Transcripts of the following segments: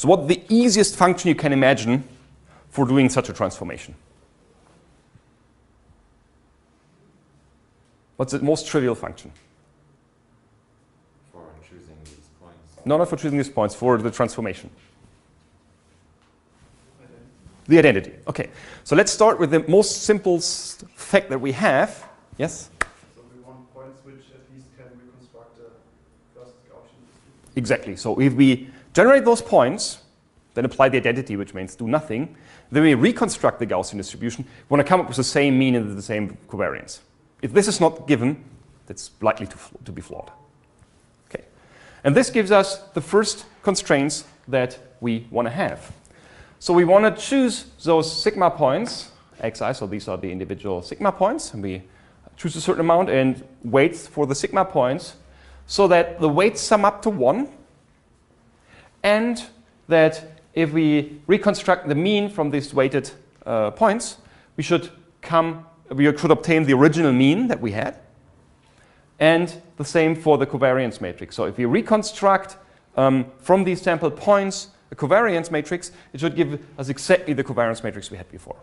So what's the easiest function you can imagine for doing such a transformation? What's the most trivial function? For choosing these points. No, not for choosing these points, for the transformation. The identity. Okay. So let's start with the most simple fact that we have. Yes? So we want points which at least can reconstruct the first Gaussian distribution. Exactly. So if we generate those points, then apply the identity, which means do nothing, then we reconstruct the Gaussian distribution, we want to come up with the same mean and the same covariance. If this is not given, that's likely to be flawed. Okay. And this gives us the first constraints that we want to have. So we want to choose those sigma points, xi, so these are the individual sigma points, and we choose a certain amount and weights for the sigma points so that the weights sum up to 1, and that if we reconstruct the mean from these weighted points, we should obtain the original mean that we had, and the same for the covariance matrix. So if we reconstruct from these sampled points a covariance matrix, it should give us exactly the covariance matrix we had before.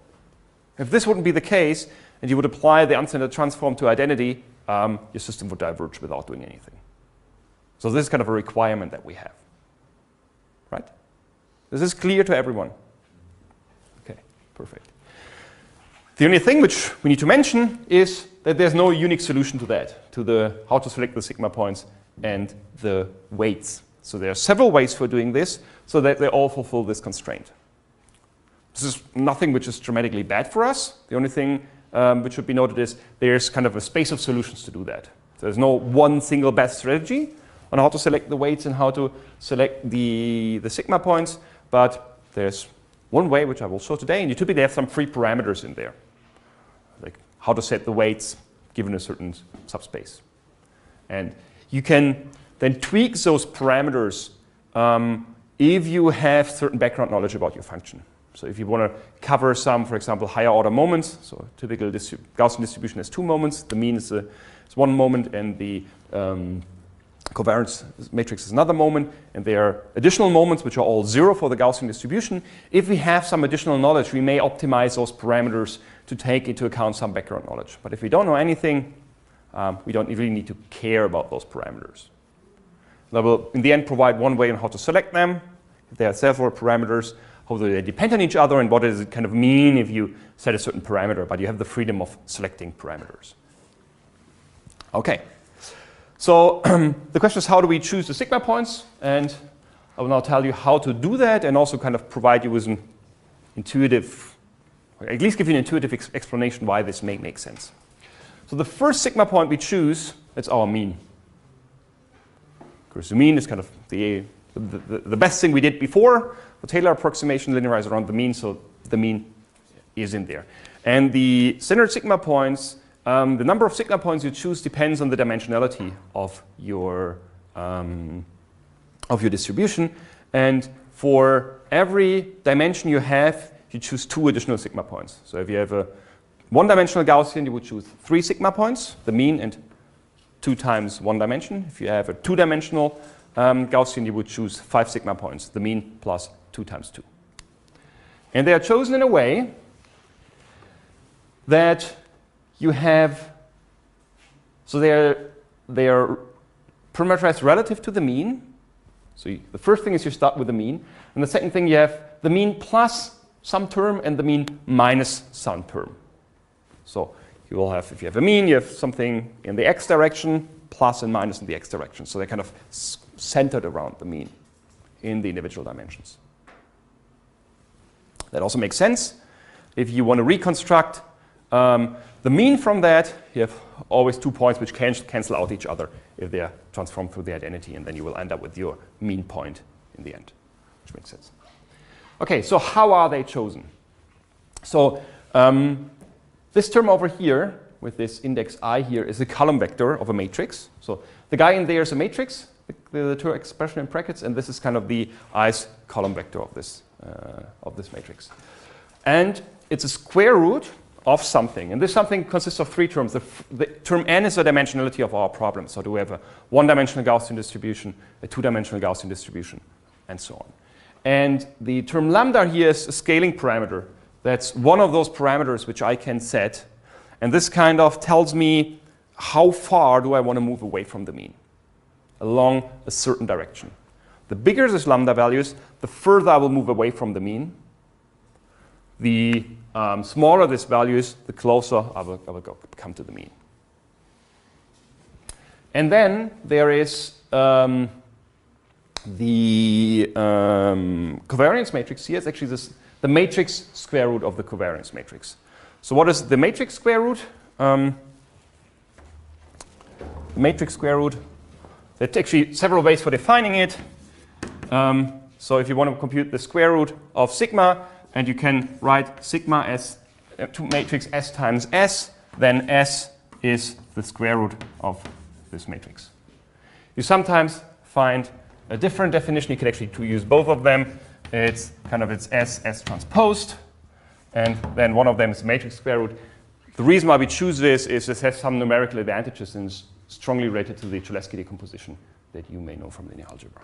If this wouldn't be the case, and you would apply the unstandard transform to identity, your system would diverge without doing anything. So this is kind of a requirement that we have. Right? This is clear to everyone? Okay, perfect. The only thing which we need to mention is that there's no unique solution to that, to the how to select the sigma points and the weights. So there are several ways for doing this so that they all fulfill this constraint. This is nothing which is dramatically bad for us. The only thing which should be noted is there's kind of a space of solutions to do that. So there's no one single best strategy on how to select the weights and how to select the sigma points, but there's one way which I will show today, and you typically have some free parameters in there, like how to set the weights given a certain subspace. And you can then tweak those parameters if you have certain background knowledge about your function. So if you want to cover some, for example, higher order moments, so a typical Gaussian distribution has 2 moments, the mean is 1 moment, and the covariance matrix is another moment, and there are additional moments which are all 0 for the Gaussian distribution. If we have some additional knowledge, we may optimize those parameters to take into account some background knowledge. But if we don't know anything, we don't really need to care about those parameters. That will, in the end, provide one way on how to select them. If there are several parameters, how do they depend on each other, and what does it kind of mean if you set a certain parameter, but you have the freedom of selecting parameters. Okay. So the question is, how do we choose the sigma points? And I will now tell you how to do that, and also kind of provide you with an intuitive, or at least give you an intuitive explanation why this may make sense. So the first sigma point we choose, it's our mean. Because the mean is kind of the best thing we did before. The Taylor approximation linearized around the mean, so the mean is in there. And the standard sigma points, the number of sigma points you choose depends on the dimensionality of your distribution. And for every dimension you have, you choose 2 additional sigma points. So if you have a one-dimensional Gaussian, you would choose 3 sigma points, the mean and 2 times 1 dimension. If you have a 2-dimensional Gaussian, you would choose 5 sigma points, the mean plus 2 times 2. And they are chosen in a way that you have, so they are parameterized relative to the mean. So the first thing is you start with the mean, and the second thing you have the mean plus some term and the mean minus some term. So you will have, if you have a mean, you have something in the x direction, plus and minus in the x direction. So they're kind of centered around the mean in the individual dimensions. That also makes sense. If you want to reconstruct the mean from that, you have always 2 points which cancel out each other if they are transformed through the identity, and then you will end up with your mean point in the end, which makes sense. Okay, so how are they chosen? So this term over here, with this index I here, is a column vector of a matrix. So the guy in there is a matrix, the term expression in brackets, and this is kind of the i's column vector of this matrix. And it's a square root of something. And this something consists of 3 terms. The term n is the dimensionality of our problem. So do we have a 1-dimensional Gaussian distribution, a 2-dimensional Gaussian distribution, and so on. And the term lambda here is a scaling parameter. That's one of those parameters which I can set. And this kind of tells me how far do I want to move away from the mean along a certain direction. The bigger this lambda value is, the further I will move away from the mean. The smaller this value is, the closer I will come to the mean. And then there is the covariance matrix here. It's actually the matrix square root of the covariance matrix. So what is the matrix square root? The matrix square root, there's actually several ways for defining it. So if you want to compute the square root of sigma, and you can write sigma as to matrix S times S, then S is the square root of this matrix. You sometimes find a different definition. You can actually use both of them. It's S transposed, and then one of them is the matrix square root. The reason why we choose this is this has some numerical advantages and is strongly related to the Cholesky decomposition that you may know from linear algebra.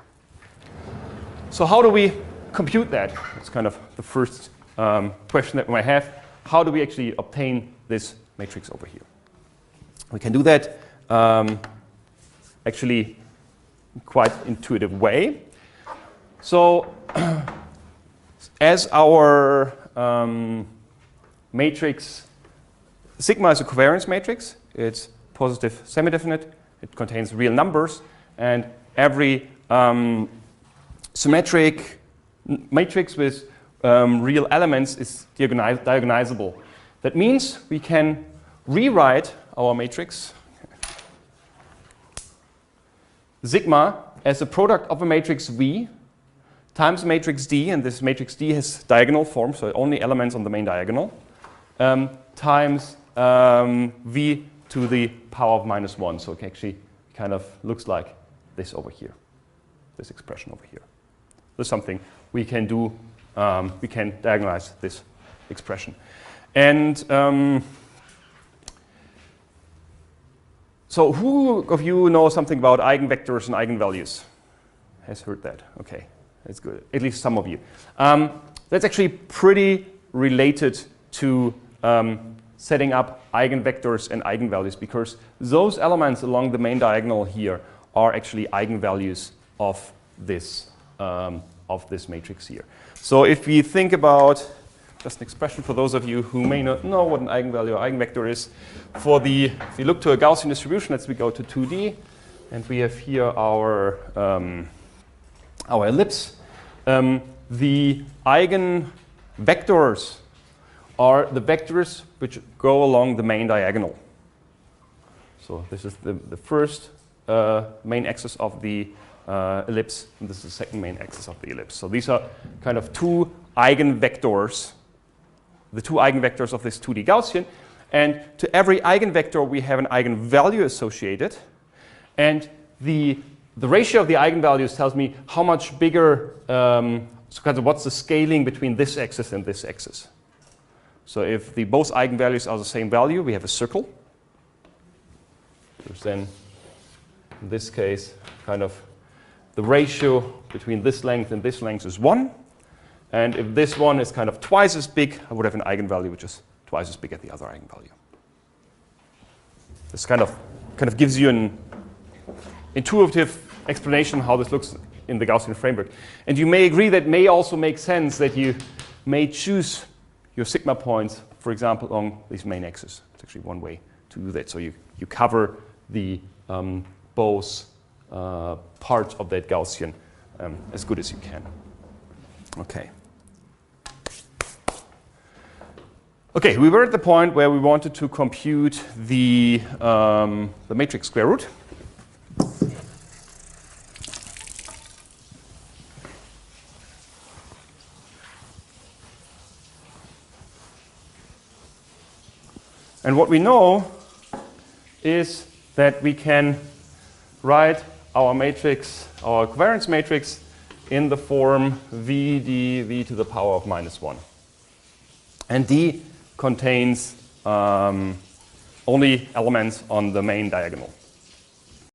So how do we compute that? That's kind of the first question that we might have. How do we actually obtain this matrix over here? We can do that actually quite intuitive way. So as our matrix, sigma is a covariance matrix. It's positive semi-definite. It contains real numbers. And every symmetric matrix with real elements is diagonizable. That means we can rewrite our matrix sigma as a product of a matrix V times matrix D, and this matrix D has diagonal form, so only elements on the main diagonal, times V to the power of -1. So it actually kind of looks like this over here, this expression over here. This is something we can do. We can diagonalize this expression. And so who of you knows something about eigenvectors and eigenvalues? Has heard that? Okay, that's good. At least some of you. That's actually pretty related to setting up eigenvectors and eigenvalues, because those elements along the main diagonal here are actually eigenvalues of this matrix here. So if we think about just an expression for those of you who may not know what an eigenvalue or eigenvector is, if you look to a Gaussian distribution, let's we go to 2D, and we have here our ellipse. The eigenvectors are the vectors which go along the main diagonal. So this is the first main axis of the ellipse, and this is the second main axis of the ellipse. So these are kind of two eigenvectors, the two eigenvectors of this 2D Gaussian. And to every eigenvector, we have an eigenvalue associated. And the ratio of the eigenvalues tells me how much bigger, so kind of what's the scaling between this axis and this axis. So if both eigenvalues are the same value, we have a circle. There's then, in this case, kind of the ratio between this length and this length is 1. And if this one is kind of twice as big, I would have an eigenvalue which is twice as big as the other eigenvalue. This kind of gives you an intuitive explanation how this looks in the Gaussian framework. And you may agree that may also make sense that you may choose your sigma points, for example, along these main axes. It's actually one way to do that. So you cover the both parts of that Gaussian as good as you can. Okay. Okay, we were at the point where we wanted to compute the matrix square root. And what we know is that we can write our matrix, our covariance matrix, in the form V dV to the power of -1. And D contains only elements on the main diagonal.